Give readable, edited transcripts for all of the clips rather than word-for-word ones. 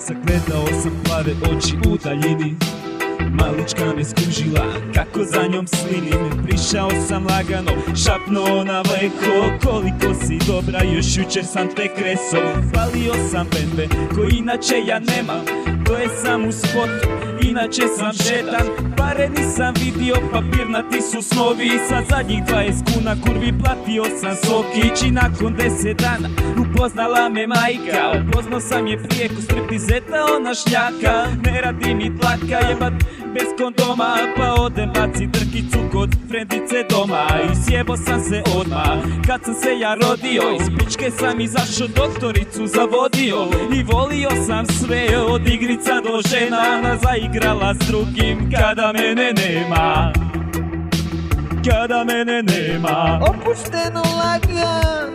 Sagledao sam plave oči u daljini, malička me skužila kako za njom slinim. Prišao sam lagano, šapnuo na mleko, koliko si dobra, još jučer sam te kreso. Palio sam bembe koji inače ja nemam, to je sam u spotu, inače sam šetan. Pare nisam vidio, papirnati su snovi, sa zadnjih 20 kuna kurvi platio sam sokić. I nakon 10 dana upoznala me majka, upoznao sam je prije ko striptizeta ona šljaka. Ne radi mi tlaka jebat bez kondoma, pa odem baci trkicu kod frendice doma. I sjebo sam se odmah kad sam se ja rodio, iz pičke sam izašao, doktoricu zavodio. I volio sam sve od igrica do žena, ona zaigrala s drugim kada mene nema, kada mene nema. Opušteno lagan,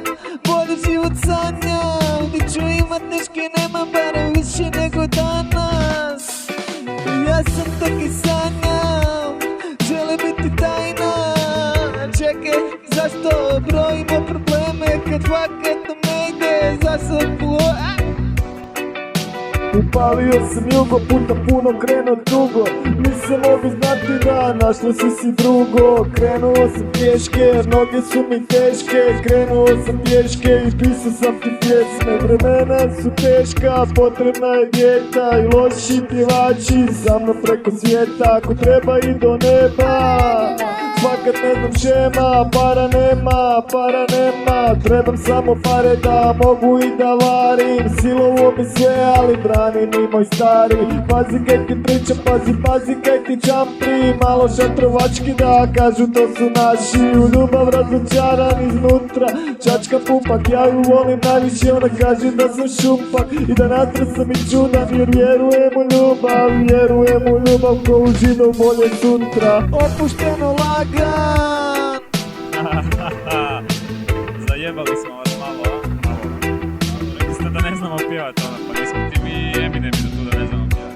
bolji život sanjam, di ću imat neške nema, barem više nego danas. Ja sam tak i sanjam, žele biti tajna. Čekaj, zašto brojimo probleme kad fakat nam ne ide, zašto Upalio sam jugo, puta puno krenuo dugo, nisam mogu znati da našla si drugo. Krenuo sam pješke jer noge su mi teške, krenuo sam pješke i pisao sam ti pjesme. Vremena su teška, potrebna je dijeta i loši pjevači sa mnom preko svijeta, ako treba i do neba. Fakat ne znam šema, para nema, trebam samo pare da mogu i da varim. Silovo mi sve, ali brani mi moj stari. Pazi kaj ti pričam, pazi kaj ti čampri. Malo šatrovački da kažu to su naši, u ljubav razočaran iznutra. Čačka pupak, ja ju volim najviše, ona kaže da sam šumpak i da natra sam i čudan, jer vjerujem u ljubav ko uživam bolje sutra. opušteno lagan. Zajebali smo vas malo, a? Malo. Rekli ste da ne znamo pjevat ono, pa nismo ti mi Eminem da tu da ne znamo pjevat.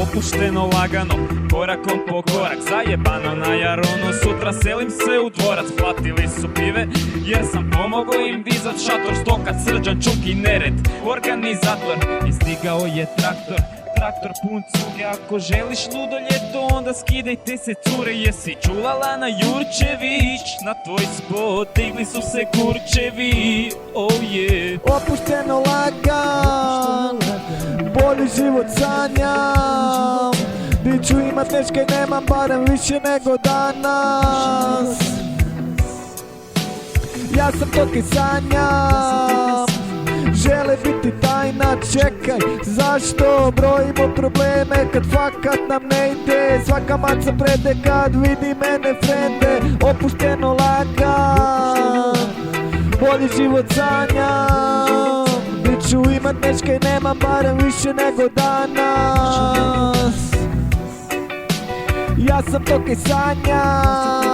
Opušteno lagano, korakom po korak, zajebano na Jaronu, sutra selim se u dvorac. Platili su pive jer sam pomogao im dizat šator, stoka, Srđan, Čuk i Nered, organizator. I stigao je traktor pun cuge, ako želiš ludo ljeto onda skidajte se cure. Jesi čula Lana Jurčević, na tvoj spot digli su se kurčevi, oh yeah. Opušteno lagan, bolji život sanjam, di ću imat neške nemam, barem više nego danas. Ja sam tok i sanjam, žele biti tajna. Čekaj, zašto brojimo probleme kad fakat nam ne ide, svaka maca prede kad vidi mene frende. Opušteno lagan, bolji život sanjam, di ću imat neške i nemam, barem više nego danas. Ja sam tok i sanjam.